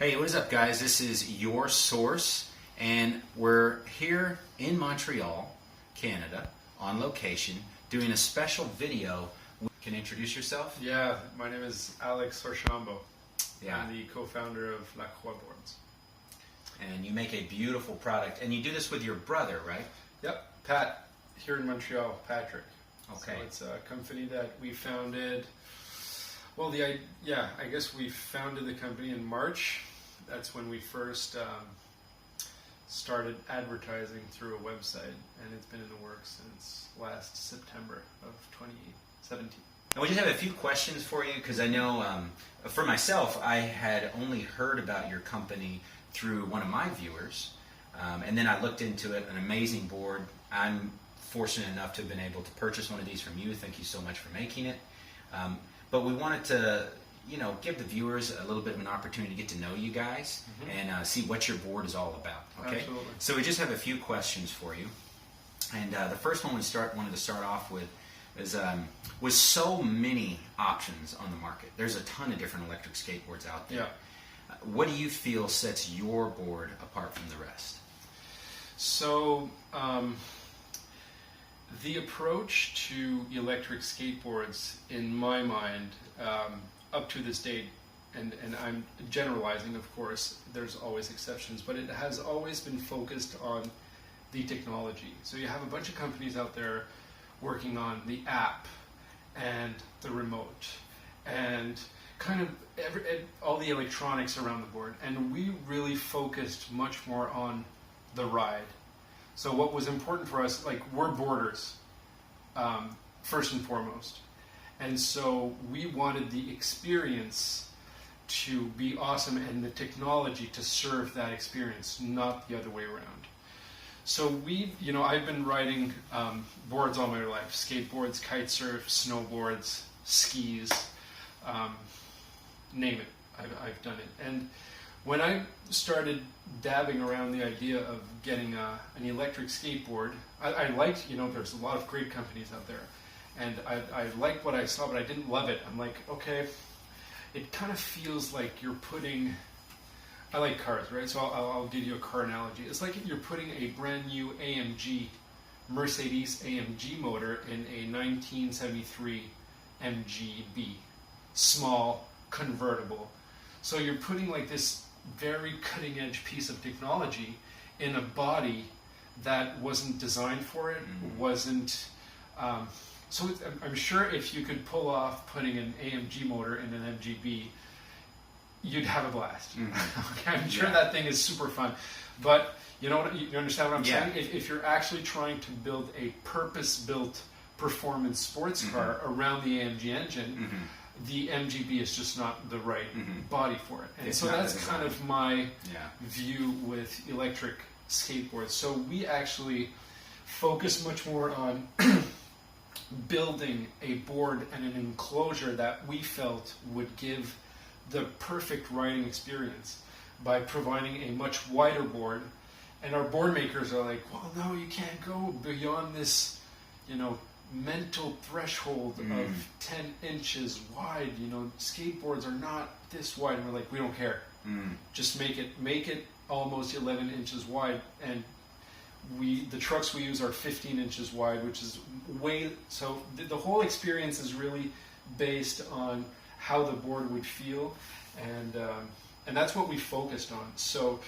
Hey, what is up, guys? This is your source, and we're here in Montreal, Canada, on location, doing a special video. Can you introduce yourself? Yeah, my name is Alex Archambault. Yeah. I'm the co-founder of Lacroix Boards. And you make a beautiful product, and you do this with your brother, right? Yep, Pat, here in Montreal, Patrick. Okay. So it's a company that we founded. Well, I guess we founded the company in March. That's when we first started advertising through a website, and it's been in the works since last September of 2017. And we just have a few questions for you, because I know, for myself, I had only heard about your company through one of my viewers, and then I looked into it, an amazing board. I'm fortunate enough to have been able to purchase one of these from you. Thank you so much for making it. But we wanted to, give the viewers a little bit of an opportunity to get to know you guys and see what your board is all about. Okay. Absolutely. So we just have a few questions for you, and the first one wanted to start off with is with so many options on the market. There's a ton of different electric skateboards out there. Yeah. What do you feel sets your board apart from the rest? So the approach to electric skateboards, in my mind, up to this date, and I'm generalizing, of course, there's always exceptions, but it has always been focused on the technology. So you have a bunch of companies out there working on the app and the remote and kind of all the electronics around the board, and we really focused much more on the ride. So what was important for us, we're boarders, first and foremost. And so we wanted the experience to be awesome and the technology to serve that experience, not the other way around. So I've been riding boards all my life: skateboards, kitesurf, snowboards, skis, name it, I've done it. And when I started dabbing around the idea of getting an electric skateboard, I liked, there's a lot of great companies out there, and I liked what I saw, but I didn't love it. I'm like, okay, it kind of feels like you're putting, I like cars, right? So I'll give you a car analogy. It's like you're putting a brand new Mercedes AMG motor in a 1973 MGB, small, convertible. So you're putting this very cutting edge piece of technology in a body that wasn't designed for it, wasn't, so I'm sure if you could pull off putting an AMG motor in an MGB, you'd have a blast. Okay, I'm sure that thing is super fun, but you understand what I'm saying? If you're actually trying to build a purpose-built performance sports car around the AMG engine, the MGB is just not the right body for it. And so that's kind of my view with electric skateboards. So we actually focus much more on building a board and an enclosure that we felt would give the perfect riding experience by providing a much wider board. And our board makers are like, well, no, you can't go beyond this, mental threshold of 10 inches wide. Skateboards are not this wide. And we're like, we don't care. Just make it almost 11 inches wide. And the trucks we use are 15 inches wide, which is so the whole experience is really based on how the board would feel, and that's what we focused on. So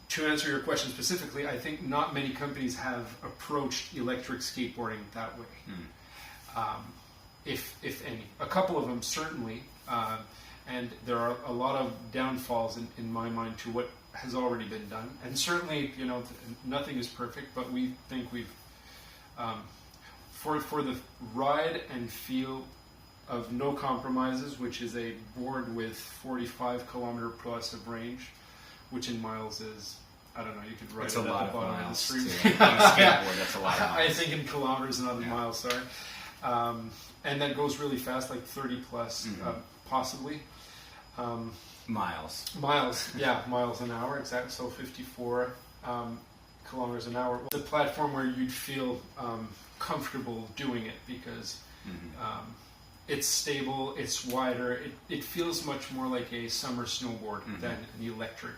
to answer your question specifically, I think not many companies have approached electric skateboarding that way, if any. A couple of them certainly, and there are a lot of downfalls in my mind to what has already been done. And certainly, nothing is perfect, but we think we've, for the ride and feel of no compromises, which is a board with 45 kilometer plus of range, which in miles is, I don't know, you could write it at the bottom of the street. Skateboard, that's a lot of miles. I think in kilometers, not in miles, sorry. And that goes really fast, like 30 plus, possibly. Miles, yeah, miles an hour, exactly. So 54 kilometers an hour. The platform where you'd feel comfortable doing it, because It's stable, it's wider, it feels much more like a summer snowboard than an electric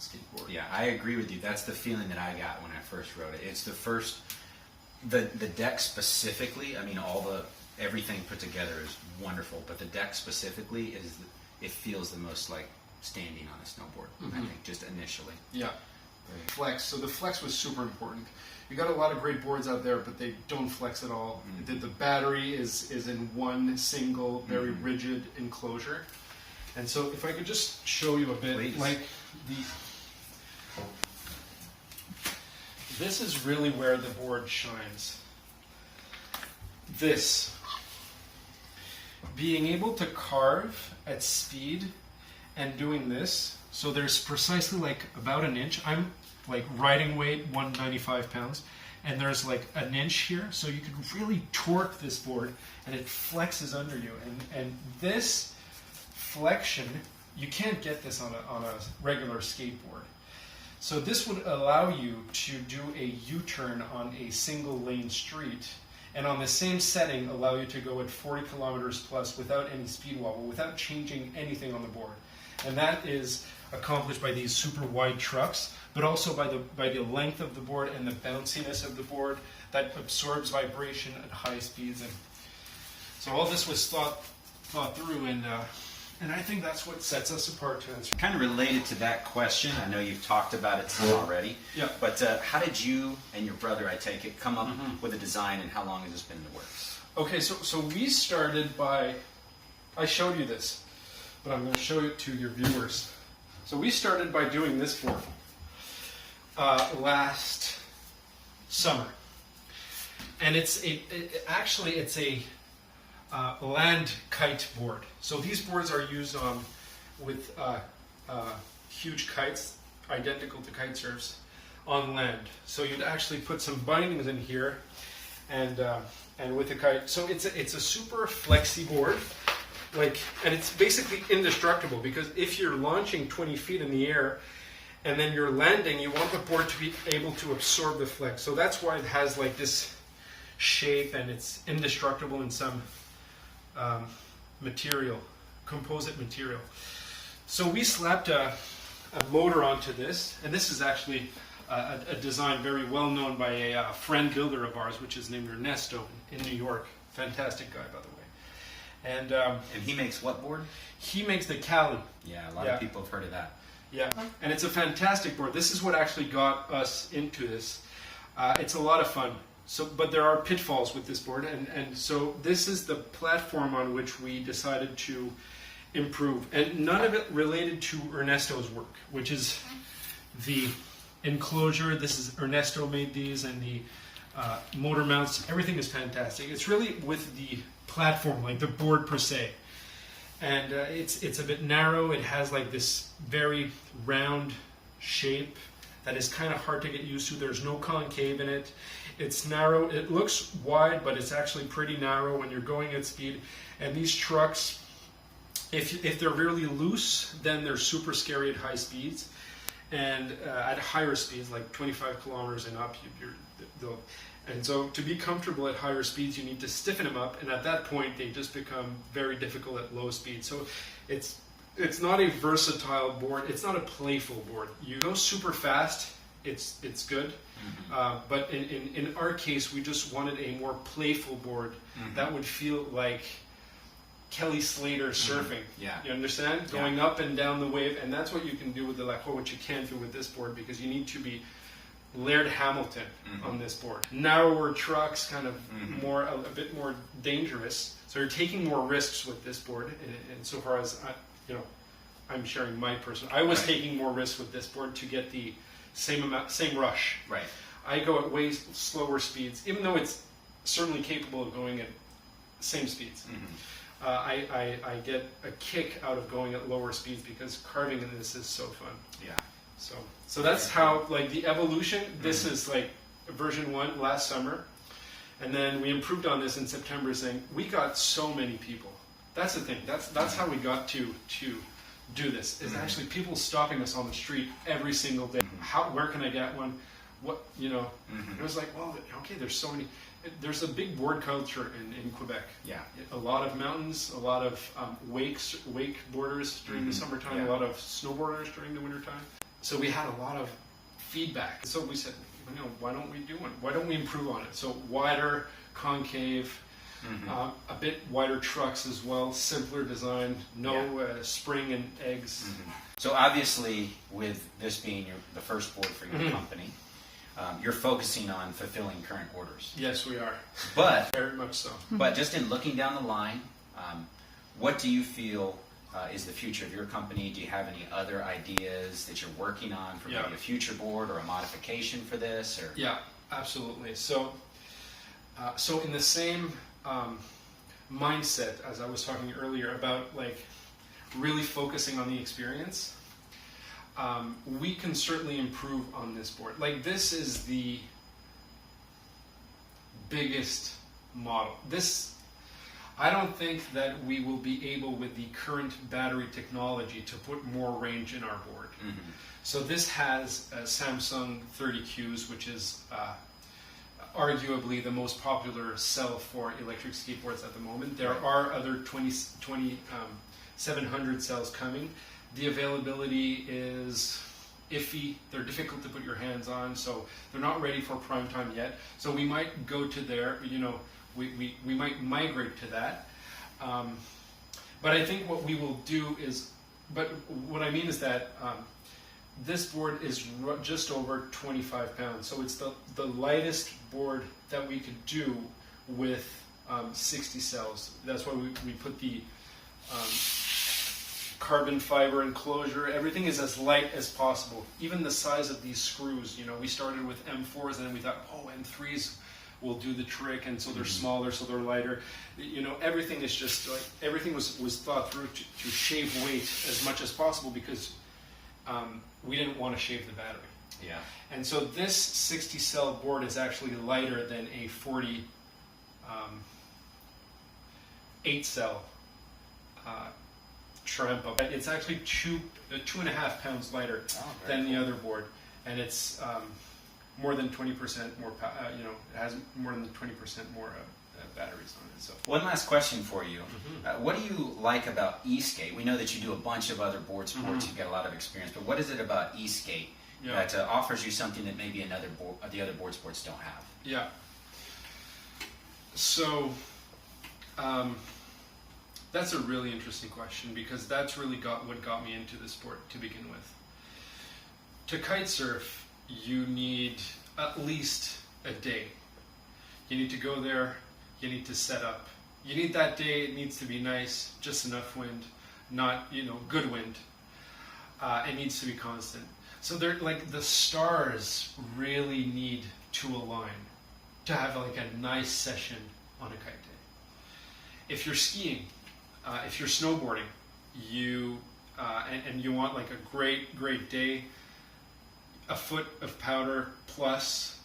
skateboard. Yeah, I agree with you. That's the feeling that I got when I first rode it. It's the deck specifically, I mean, everything put together is wonderful, but the deck specifically it feels the most like standing on a snowboard, I think, just initially. Yeah. Flex. So the flex was super important. You got a lot of great boards out there, but they don't flex at all. The battery is in one single, very rigid enclosure. And so if I could just show you a bit, Please. like this is really where the board shines. This, being able to carve at speed and doing this, so there's precisely like about an inch. I'm like riding weight 195 pounds, and there's like an inch here, so you can really torque this board and it flexes under you. And this flexion, you can't get this on a regular skateboard. So this would allow you to do a U-turn on a single lane street, and on the same setting allow you to go at 40 kilometers plus without any speed wobble, without changing anything on the board. And that is accomplished by these super wide trucks, but also by the length of the board and the bounciness of the board that absorbs vibration at high speeds. And so all this was thought through, and I think that's what sets us apart to answer. Kind of related to that question, I know you've talked about it some already, Yeah. but how did you and your brother, I take it, come up with a design, and how long has this been in the works? Okay, so we started by, I showed you this, but I'm going to show it to your viewers. So we started by doing this board last summer, and it's a land kite board. So these boards are used with huge kites, identical to kite surfs, on land. So you'd actually put some bindings in here, and with the kite. So it's a super flexy board. And it's basically indestructible, because if you're launching 20 feet in the air and then you're landing, you want the board to be able to absorb the flex. So that's why it has like this shape, and it's indestructible in some composite material. So we slapped a motor onto this, and this is actually a design very well known by a friend builder of ours, which is named Ernesto in New York. Fantastic guy, by the way. And he makes what board? He makes the Cali. Yeah, a lot of people have heard of that. Yeah, and it's a fantastic board. This is what actually got us into this. It's a lot of fun. But there are pitfalls with this board, and so this is the platform on which we decided to improve. And none of it related to Ernesto's work, which is the enclosure. This is Ernesto made these, and the motor mounts. Everything is fantastic. It's really with the platform, like the board per se. And it's a bit narrow. It has like this very round shape that is kind of hard to get used to. There's no concave in it. It's narrow. It looks wide, but it's actually pretty narrow when you're going at speed. And these trucks, if they're really loose, then they're super scary at high speeds. And at higher speeds, like 25 kilometers and up, and so to be comfortable at higher speeds, you need to stiffen them up, and at that point, they just become very difficult at low speed. So it's not a versatile board. It's not a playful board. You go super fast, it's good. But in our case, we just wanted a more playful board that would feel like Kelly Slater surfing. Yeah. You understand? Going up and down the wave, and that's what you can do with the Lacroix, which you can't do with this board, because you need to be Laird Hamilton on this board. Narrower trucks, kind of a bit more dangerous. So you're taking more risks with this board. And so far as I'm sharing my personal. I was taking more risks with this board to get the same rush. Right. I go at way slower speeds, even though it's certainly capable of going at same speeds. I get a kick out of going at lower speeds, because carving in this is so fun. Yeah. So that's how, like, the evolution. This is like version 1 last summer, and then we improved on this in September, saying we got so many people. That's the thing. That's how we got to do this. Is actually people stopping us on the street every single day. Where can I get one? what, you know, it was like, well, okay, there's so many, there's a big board culture in Quebec. Yeah. A lot of mountains, a lot of wakeboarders during the summertime, Yeah. a lot of snowboarders during the wintertime. So we had a lot of feedback. So we said, you know, why don't we do one? Why don't we improve on it? So wider, concave, a bit wider trucks as well, simpler design, no spring and eggs. So obviously, with this being the first board for your company, you're focusing on fulfilling current orders. Yes, we are. But Very much so. But just in looking down the line, what do you feel is the future of your company? Do you have any other ideas that you're working on for maybe a future board or a modification for this? Or Yeah, absolutely. So, so in the same mindset as I was talking earlier about like really focusing on the experience, we can certainly improve on this board. Like this is the biggest model. I don't think that we will be able with the current battery technology to put more range in our board. So this has Samsung 30Qs, which is arguably the most popular cell for electric skateboards at the moment. There are other 700 cells coming. The availability is iffy. They're difficult to put your hands on, so they're not ready for prime time yet. So we might go to there, you know, we might migrate to that. But I think what we will do is, but what I mean is that this board is just over 25 pounds. So it's the lightest board that we could do with 60 cells. That's why we put the carbon fiber enclosure. Everything is as light as possible. Even the size of these screws, you know, we started with M4s and then we thought, oh, M3s will do the trick, and so they're smaller, so they're lighter. You know, everything is just like, everything was thought through to shave weight as much as possible because we didn't want to shave the battery. Yeah. And so this 60 cell board is actually lighter than a 40 8 cell Archambault. It's actually 2.5 pounds lighter than the other board, and it's more than 20% more. You know, it has more than 20% more batteries on it. So one last question for you: what do you like about eSkate? We know that you do a bunch of other board sports. You've got a lot of experience, but what is it about eSkate that offers you something that maybe the other board sports don't have? Yeah. So. That's a really interesting question because that's really what got me into the sport to begin with. To kite surf, you need at least a day. You need to go there, you need to set up. You need that day, it needs to be nice, just enough wind, not, you know, good wind. It needs to be constant. So they're like the stars really need to align to have like a nice session on a kite day. If you're skiing, if you're snowboarding, and you want like a great day, a foot of powder plus,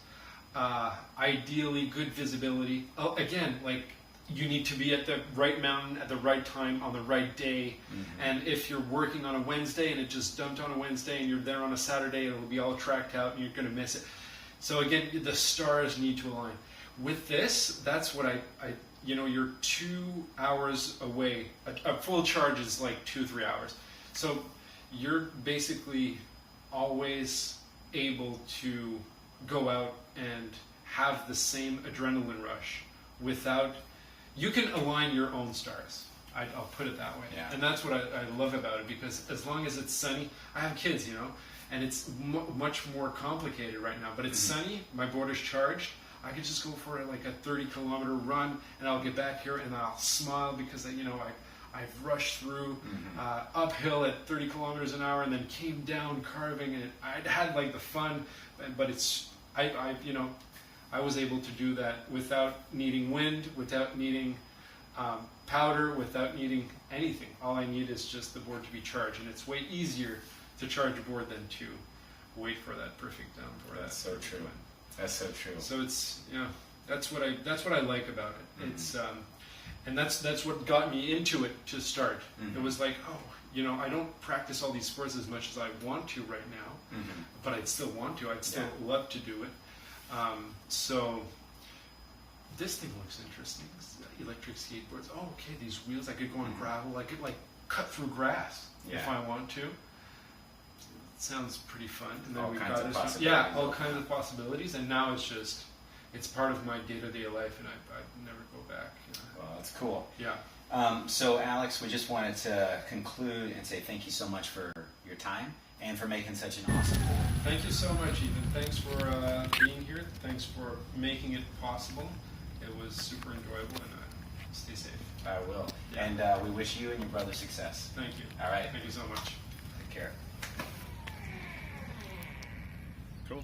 ideally good visibility. Oh, again, like you need to be at the right mountain at the right time on the right day. And if you're working on a Wednesday and it just dumped on a Wednesday and you're there on a Saturday, it'll be all tracked out and you're going to miss it. So again, the stars need to align. With this, that's what I you know, you're 2 hours away. A full charge is like 2-3 hours. So you're basically always able to go out and have the same adrenaline rush without, you can align your own stars. I'll put it that way. Yeah. And that's what I love about it, because as long as it's sunny, I have kids, you know, and it's much more complicated right now, but it's sunny, my board is charged, I could just go for like a 30-kilometer run, and I'll get back here and I'll smile because you know I've rushed through uphill at 30 kilometers an hour and then came down carving, and I'd had like the fun, but it's I you know I was able to do that without needing wind, without needing powder, without needing anything. All I need is just the board to be charged, and it's way easier to charge a board than to wait for that perfect downpour. That's so true. Wind. That's so true. So it's that's what I like about it. It's and that's what got me into it to start. It was like, oh, I don't practice all these sports as much as I want to right now, but I'd still want to. I'd still love to do it. So this thing looks interesting. Electric skateboards. Oh, okay, these wheels. I could go on gravel. I could like cut through grass if I want to. Sounds pretty fun. And then All we've kinds got of this possibilities. all kinds of possibilities. And now it's part of my day-to-day life, and I'd never go back. Well, that's cool. Yeah. So Alex, we just wanted to conclude and say thank you so much for your time and for making such an awesome board. Thank you so much, Ethan. Thanks for being here. Thanks for making it possible. It was super enjoyable, and stay safe. I will. Yeah. And we wish you and your brother success. Thank you. All right. Thank you so much. Take care. Cool.